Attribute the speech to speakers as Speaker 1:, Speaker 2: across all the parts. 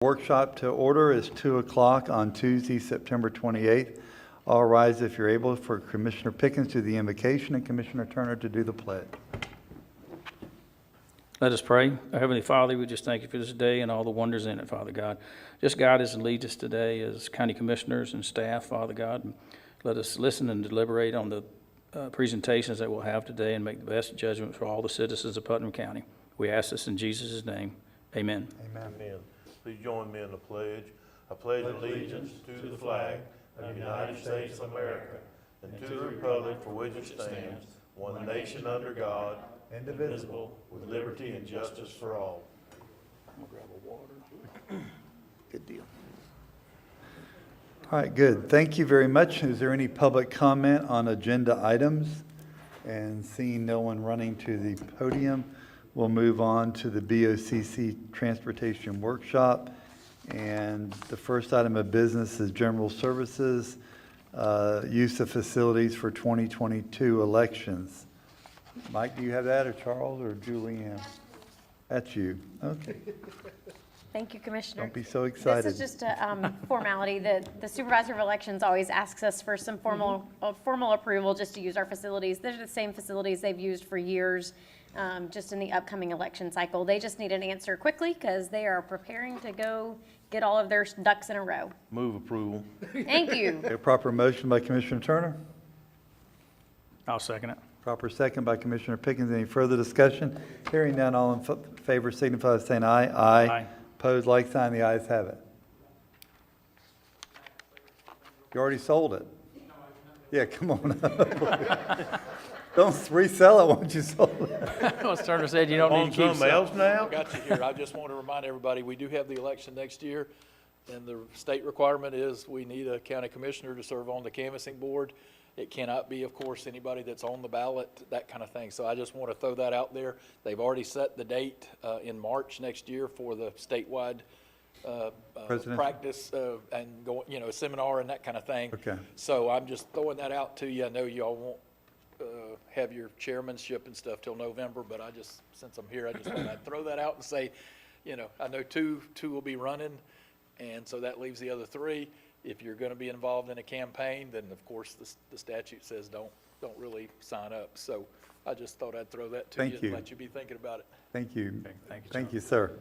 Speaker 1: Workshop to order is 2 o'clock on Tuesday, September 28th. All rise if you're able for Commissioner Pickens to do the invocation and Commissioner Turner to do the pledge.
Speaker 2: Let us pray. Our Heavenly Father, we just thank you for this day and all the wonders in it, Father God. Just guide us and lead us today as county commissioners and staff, Father God. And let us listen and deliberate on the presentations that we'll have today and make the best judgment for all the citizens of Putnam County. We ask this in Jesus' name. Amen.
Speaker 1: Amen.
Speaker 3: Amen. Please join me in the pledge. I pledge allegiance to the flag of the United States of America and to the republic for which it stands, one nation under God, indivisible, with liberty and justice for all.
Speaker 2: I'll grab a water.
Speaker 1: Good deal. All right, good. Thank you very much. Is there any public comment on agenda items? And seeing no one running to the podium, we'll move on to the BOCC Transportation Workshop. And the first item of business is general services, use of facilities for 2022 elections. Mike, do you have that, or Charles, or Julianne? That's you. Okay.
Speaker 4: Thank you, Commissioner.
Speaker 1: Don't be so excited.
Speaker 4: This is just a formality. The Supervisor of Elections always asks us for some formal approval just to use our facilities. They're the same facilities they've used for years, just in the upcoming election cycle. They just need an answer quickly because they are preparing to go get all of their ducks in a row.
Speaker 3: Move approval.
Speaker 4: Thank you.
Speaker 1: A proper motion by Commissioner Turner.
Speaker 2: I'll second it.
Speaker 1: Proper second by Commissioner Pickens. Any further discussion? Hearing none, all in favor signify by saying aye.
Speaker 2: Aye.
Speaker 1: Opposed, like sign. The ayes have it. You already sold it. Yeah, come on up. Don't resell it once you sold it.
Speaker 2: Well, Turner said you don't need
Speaker 3: On
Speaker 2: to keep
Speaker 3: something else now?
Speaker 5: Got you here. I just want to remind everybody, we do have the election next year, and the state requirement is we need a county commissioner to serve on the canvassing board. It cannot be, of course, anybody that's on the ballot, that kind of thing. So I just want to throw that out there. They've already set the date in March next year for the statewide practice and going, seminar and that kind of thing.
Speaker 1: Okay.
Speaker 5: So I'm just throwing that out to you. I know y'all won't have your chairmanship and stuff till November, but since I'm here, I just want to throw that out and say, I know two will be running, and so that leaves the other three. If you're going to be involved in a campaign, then of course the statute says don't really sign up. So I just thought I'd throw that to you and let you be thinking about it.
Speaker 1: Thank you.
Speaker 2: Okay, thank you,
Speaker 1: Thank you, sir.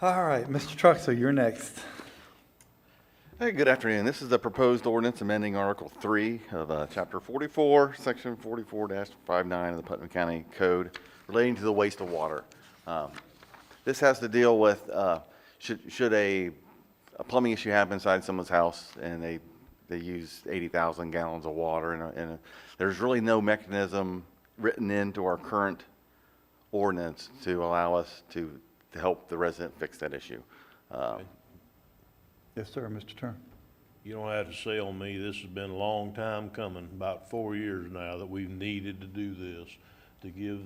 Speaker 1: All right, Mr. Truxell, you're next.
Speaker 6: Hey, good afternoon. This is the proposed ordinance amending Article 3 of Chapter 44, Section 44-59 of the Putnam County Code relating to the waste of water. This has to deal with should a plumbing issue happen inside someone's house and they use 80,000 gallons of water and there's really no mechanism written into our current ordinance to allow us to help the resident fix that issue.
Speaker 1: Yes, sir, Mr. Turner.
Speaker 3: You don't have to sell me. This has been a long time coming, about 4 years now, that we've needed to do this, to give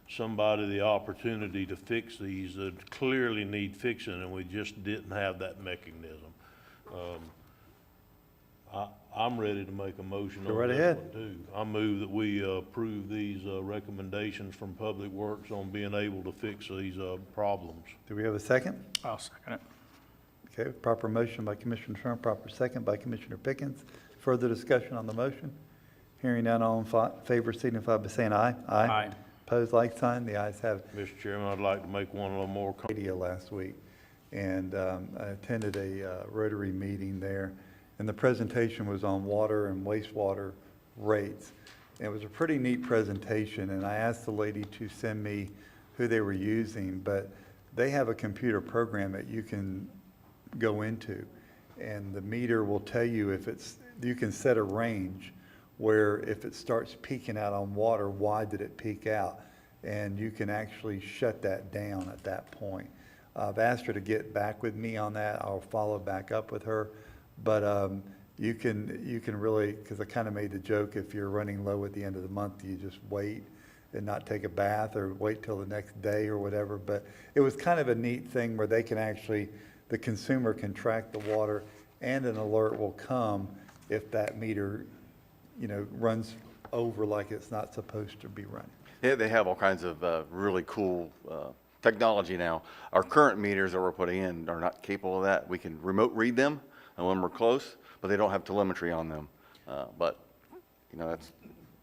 Speaker 3: somebody the opportunity to fix these that clearly need fixing, and we just didn't have that mechanism. I'm ready to make a motion
Speaker 1: Go
Speaker 3: on
Speaker 1: right
Speaker 3: this
Speaker 1: ahead.
Speaker 3: one too. I move that we approve these recommendations from Public Works on being able to fix these problems.
Speaker 1: Do we have a second?
Speaker 2: I'll second it.
Speaker 1: Okay, proper motion by Commissioner Turner, proper second by Commissioner Pickens. Further discussion on the motion? Hearing none, all in favor signify by saying aye.
Speaker 2: Aye.
Speaker 1: Opposed, like sign. The ayes have it.
Speaker 3: Mr. Chairman, I'd like to make one a little more.
Speaker 1: Radio last week, and I attended a Rotary meeting there, and the presentation was on water and wastewater rates. And it was a pretty neat presentation, and I asked the lady to send me who they were using, but they have a computer program that you can go into, and the meter will tell you you can set a range where if it starts peaking out on water, why did it peak out? And you can actually shut that down at that point. I've asked her to get back with me on that. I'll follow back up with her. But you can really, because I kind of made the joke, if you're running low at the end of the month, you just wait and not take a bath or wait till the next day or whatever. But it was kind of a neat thing where they can actually, the consumer can track the water, and an alert will come if that meter runs over like it's not supposed to be running.
Speaker 6: Yeah, they have all kinds of really cool technology now. Our current meters that we're putting in are not capable of that. We can remote read them and when we're close, but they don't have telemetry on them. But, you know, that's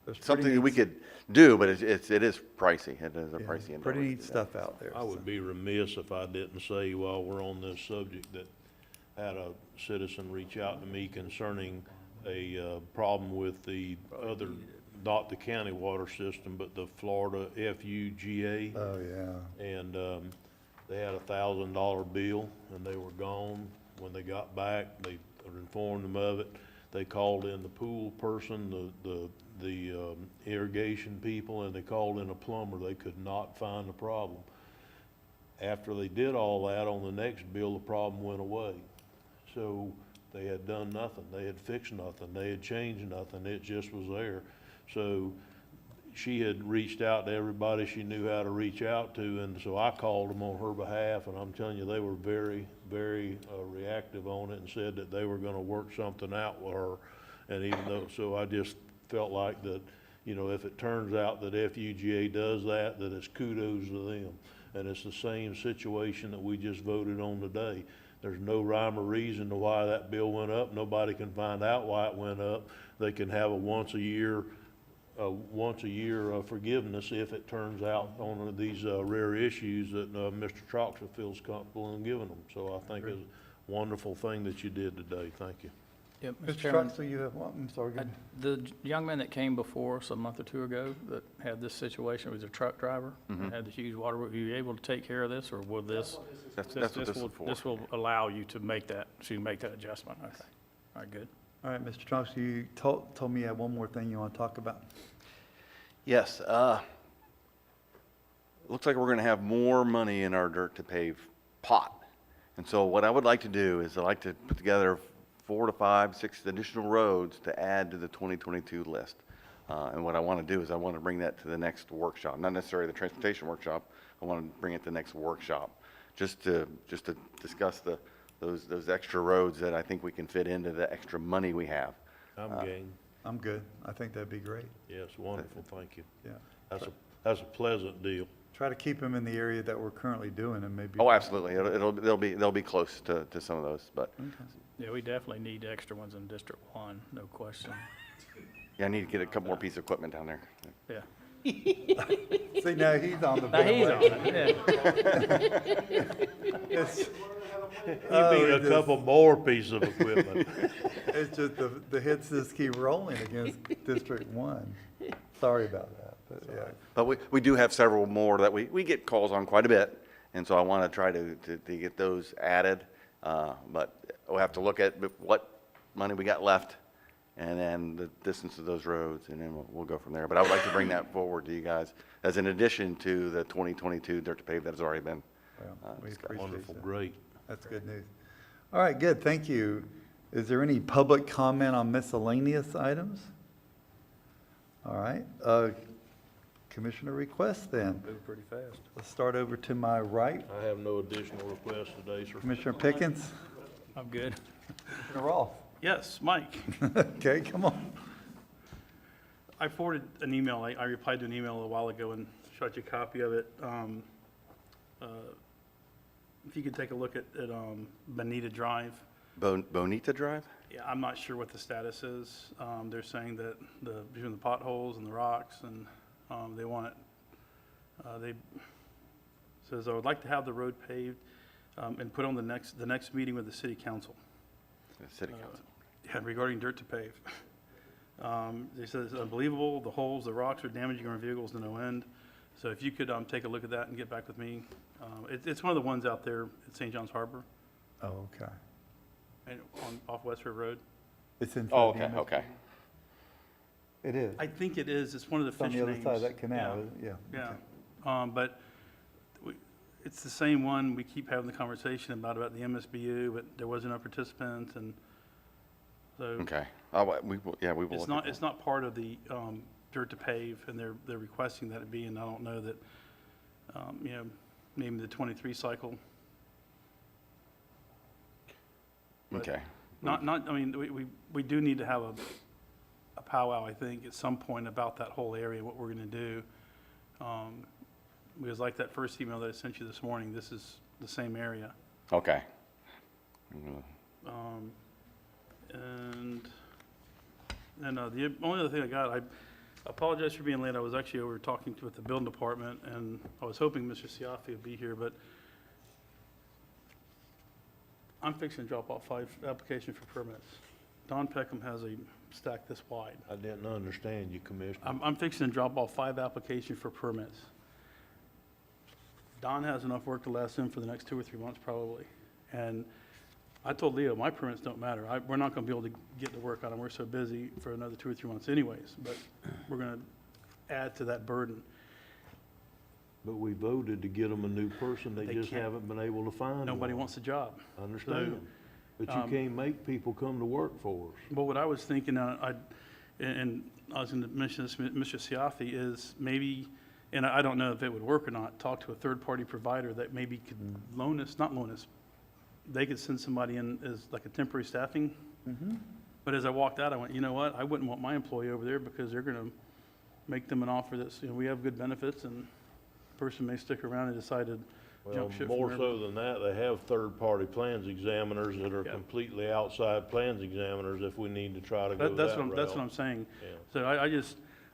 Speaker 1: There's pretty
Speaker 6: something that we
Speaker 1: neat-
Speaker 6: could do, but it is pricey. It is a
Speaker 1: yeah,
Speaker 6: pricey endeavor.
Speaker 1: Pretty
Speaker 6: to
Speaker 1: neat
Speaker 6: do that.
Speaker 1: stuff out there.
Speaker 3: I would be remiss if I didn't say while we're on this subject that I had a citizen reach out to me concerning a problem with the other, not the county water system, but the Florida FUGA.
Speaker 1: Oh, yeah.
Speaker 3: And they had $1,000 bill and they were gone. When they got back, they informed them of it. They called in the pool person, the irrigation people, and they called in a plumber. They could not find the problem. After they did all that, on the next bill, the problem went away. So they had done nothing. They had fixed nothing. They had changed nothing. It just was there. So she had reached out to everybody she knew how to reach out to, and so I called them on her behalf, and I'm telling you, they were very, very reactive on it and said that they were gonna work something out with her. And even though, so I just felt like that, you know, if it turns out that FUGA does that, that it's kudos to them. And it's the same situation that we just voted on today. There's no rhyme or reason to why that bill went up. Nobody can find out why it went up. They can have a once a year forgiveness if it turns out on these rare issues that Mr. Troxel feels comfortable in giving them. So I think it's a wonderful thing that you did today. Thank you.
Speaker 2: Yep,
Speaker 1: Mr.
Speaker 2: Chairman,
Speaker 1: Troxel, you have one? I'm sorry. go ahead.
Speaker 2: the young man that came before us a month or two ago that had this situation was a truck driver, and had the huge water, were you able to take care of this, or will this?
Speaker 6: That's what this is for.
Speaker 2: This will allow you to make that adjustment, okay. All right, good.
Speaker 1: All right, Mr. Troxel, you told me you had one more thing you want to talk about.
Speaker 6: Yes, looks like we're gonna have more money in our dirt to pave pot. And so what I would like to do is I'd like to put together 4 to 5, 6 additional roads to add to the 2022 list. And what I wanna do is I wanna bring that to the next workshop, not necessarily the transportation workshop. I wanna bring it to the next workshop, just to discuss those extra roads that I think we can fit into the extra money we have.
Speaker 3: I'm game.
Speaker 1: I'm good. I think that'd be great.
Speaker 3: Yes, wonderful. Thank you.
Speaker 1: Yeah.
Speaker 3: That's a pleasant deal.
Speaker 1: Try to keep them in the area that we're currently doing and maybe.
Speaker 6: Oh, absolutely. They'll be close to some of those, but
Speaker 2: Yeah, we definitely need extra ones in District 1, no question.
Speaker 6: yeah, I need to get a couple more pieces of equipment down there.
Speaker 2: Yeah.
Speaker 1: See, now he's on the.
Speaker 2: Now, he's on
Speaker 1: bandwagon.
Speaker 2: it, yeah.
Speaker 1: It's-
Speaker 3: You
Speaker 1: Oh,
Speaker 3: need
Speaker 1: it
Speaker 3: a
Speaker 1: just-
Speaker 3: couple more pieces of equipment.
Speaker 1: It's just the hits just keep rolling against District 1. Sorry about that, but yeah.
Speaker 6: But we do have several more that we get calls on quite a bit, and so I want to try to get those added. But we'll have to look at what money we got left, and then the distance of those roads, and then we'll go from there. But I would like to bring that forward to you guys as an addition to the 2022 dirt to pave that has already been.
Speaker 1: Well, we appreciate
Speaker 3: Wonderful,
Speaker 1: that.
Speaker 3: great.
Speaker 1: That's good news. All right, good, thank you. Is there any public comment on miscellaneous items? All right, commissioner requests then.
Speaker 3: Move pretty fast.
Speaker 1: Let's start over to my right.
Speaker 3: I have no additional requests today, sir.
Speaker 1: Commissioner Pickens,
Speaker 2: I'm good.
Speaker 1: Commissioner Rolfe.
Speaker 7: Yes, Mike.
Speaker 1: Okay, come on.
Speaker 7: I forwarded an email, I replied to an email a while ago and shot you a copy of it. If you could take a look at Bonita Drive.
Speaker 6: Bonita Drive?
Speaker 7: Yeah, I'm not sure what the status is. They're saying that between the potholes and the rocks, and they want it, they, says, I would like to have the road paved and put on the next meeting with the city council.
Speaker 6: The city council.
Speaker 7: Yeah, regarding dirt to pave. They said it's unbelievable, the holes, the rocks are damaging our vehicles to no end. So if you could take a look at that and get back with me. It's one of the ones out there at St. John's Harbor,
Speaker 1: Oh, okay.
Speaker 7: and off Westford Road.
Speaker 1: It's in.
Speaker 6: Oh,
Speaker 1: front of
Speaker 6: okay,
Speaker 1: you,
Speaker 6: okay.
Speaker 1: It is.
Speaker 7: I think it is, it's one of the
Speaker 1: It's on
Speaker 7: fish
Speaker 1: the
Speaker 7: names.
Speaker 1: other side of that canal,
Speaker 7: Yeah.
Speaker 1: yeah.
Speaker 7: Yeah, but it's the same one, we keep having the conversation about the MSBU, but there wasn't a participant, and so.
Speaker 6: Okay. We will look at that.
Speaker 7: It's not part of the dirt to pave, and they're requesting that it be, and I don't know that, maybe the 23 cycle. But
Speaker 6: Okay.
Speaker 7: I mean, we do need to have a powwow, I think, at some point about that whole area, what we're gonna do. because like that first email that I sent you this morning, this is the same area.
Speaker 6: Okay.
Speaker 7: And the only other thing I got, I apologize for being late. I was actually over talking with the building department, and I was hoping Mr. Siafi would be here, but I'm fixing to drop off 5 applications for permits. Don Peckham has a stack this wide.
Speaker 3: I didn't understand you, Commissioner.
Speaker 7: I'm fixing to drop off 5 applications for permits. Don has enough work to last him for the next 2 or 3 months probably. And I told Leo, my permits don't matter. We're not gonna be able to get to work on them. We're so busy for another 2 or 3 months anyways, but we're gonna add to that burden.
Speaker 3: But we voted to get them a new person, they
Speaker 7: They
Speaker 3: just
Speaker 7: can't.
Speaker 3: haven't been able to find one.
Speaker 7: Nobody wants the job.
Speaker 3: I understand, but you
Speaker 7: um,
Speaker 3: can't make people come to work for us.
Speaker 7: But what I was thinking, and I was gonna mention this, Mr. Siafi, is maybe, and I don't know if it would work or not, talk to a third-party provider that maybe could not loan us, they could send somebody in as like a temporary staffing. But as I walked out, I went, you know what, I wouldn't want my employee over there because they're gonna make them an offer that's, we have good benefits, and the person may stick around and decide to
Speaker 3: Well,
Speaker 7: jump ship.
Speaker 3: more
Speaker 7: from
Speaker 3: so than that, they have third-party plans examiners that are
Speaker 7: Yeah.
Speaker 3: completely outside plans examiners if we need to try to go
Speaker 7: That's
Speaker 3: that
Speaker 7: what I'm, that's what
Speaker 3: route.
Speaker 7: I'm saying.
Speaker 3: Yeah.
Speaker 7: So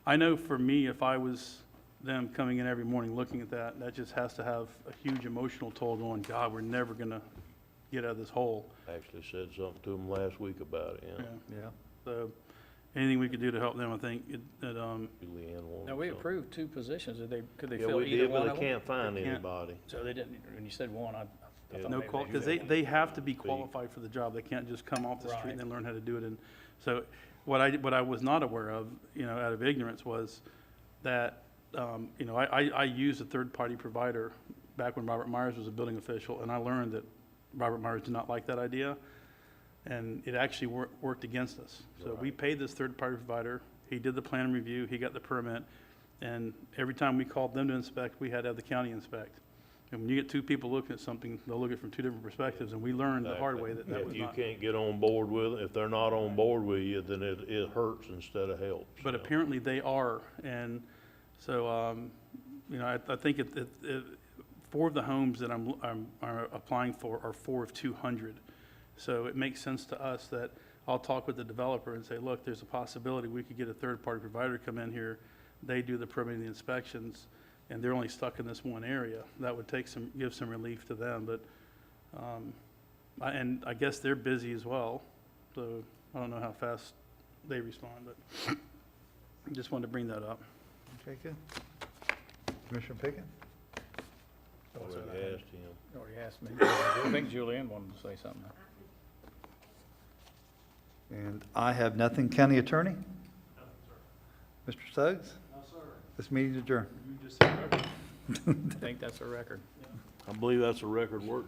Speaker 7: I know for me, if I was them coming in every morning looking at that, that just has to have a huge emotional toll going, God, we're never gonna get out of this hole.
Speaker 3: Actually said something to them last week about it, yeah.
Speaker 1: Yeah.
Speaker 7: So anything we could do to help them, I think,
Speaker 3: Julianne wanted
Speaker 2: Now, we
Speaker 3: something.
Speaker 2: approved 2 positions. Could they
Speaker 3: Yeah,
Speaker 2: fill
Speaker 3: we
Speaker 2: either
Speaker 3: did,
Speaker 2: one
Speaker 3: but
Speaker 2: of
Speaker 3: they
Speaker 2: them?
Speaker 3: can't find
Speaker 7: They can't.
Speaker 3: anybody.
Speaker 2: So they didn't, when you said one, I
Speaker 3: Yeah.
Speaker 2: thought
Speaker 7: no
Speaker 2: maybe
Speaker 7: qual,
Speaker 2: they
Speaker 7: because
Speaker 2: did.
Speaker 7: they have to be qualified for the job. They can't just come off the street
Speaker 2: Right.
Speaker 7: and then learn how to do it. And so what I was not aware of, out of ignorance was that, I used a third-party provider back when Robert Myers was a building official, and I learned that Robert Myers did not like that idea, and it actually worked against us. So we paid this third-party provider. He did the plan review, he got the permit, and every time we called them to inspect, we had to have the county inspect. And when you get 2 people looking at something, they'll look at it from 2 different perspectives, and we learned the hard way that that was
Speaker 3: If you
Speaker 7: not.
Speaker 3: can't get on board with it, if they're not on board with you, then it hurts instead of helps.
Speaker 7: But
Speaker 3: you know.
Speaker 7: apparently they are, and so, I think 4 of the homes that I'm applying for are 4 of 200. So it makes sense to us that I'll talk with the developer and say, look, there's a possibility we could get a third-party provider to come in here. They do the permitting, the inspections, and they're only stuck in this one area. That would give some relief to them, but, and I guess they're busy as well, so I don't know how fast they respond, but I just wanted to bring that up.
Speaker 1: Okay, good. Commissioner Pickett?
Speaker 3: Already asked him.
Speaker 2: You already asked me. I think Julianne wanted to say something.
Speaker 1: And I have nothing. County Attorney? Mr. Suggs?
Speaker 5: No, sir.
Speaker 1: This meeting's adjourned.
Speaker 7: You just said record.
Speaker 2: I think that's a record.
Speaker 3: I believe that's a record work